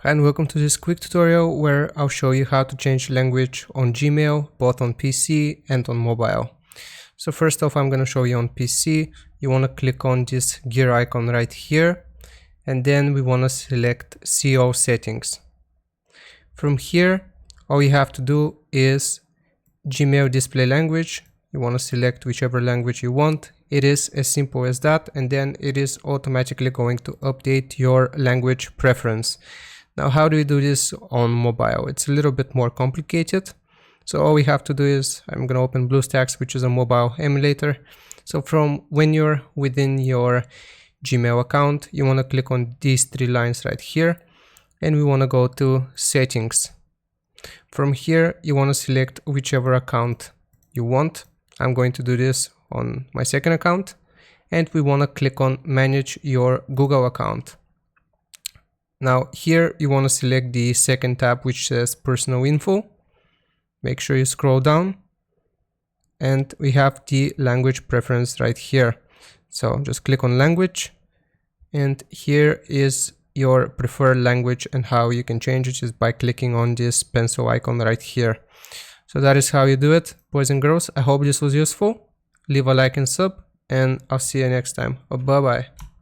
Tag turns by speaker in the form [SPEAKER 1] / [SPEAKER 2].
[SPEAKER 1] Hi and welcome to this quick tutorial where I'll show you how to change language on Gmail, both on PC and on mobile. So first off, I'm going to show you on PC. You want to click on this gear icon right here, and then we want to select CO settings. From here, all you have to do is Gmail display language. You want to select whichever language you want. It is as simple as that, and then it is automatically going to update your language preference. Now, how do we do this on mobile? It's a little bit more complicated. So all we have to do is, I'm going to open BlueStacks, which is a mobile emulator. So from when you're within your Gmail account, you want to click on these three lines right here, and we want to go to settings. From here, you want to select whichever account you want. I'm going to do this on my second account, and we want to click on manage your Google account. Now here you want to select the second tab which says personal info. Make sure you scroll down, and we have the language preference right here. So just click on language, and here is your preferred language, and how you can change it is by clicking on this pencil icon right here. So that is how you do it, boys and girls. I hope this was useful. Leave a like and sub, and I'll see you next time. Bye bye.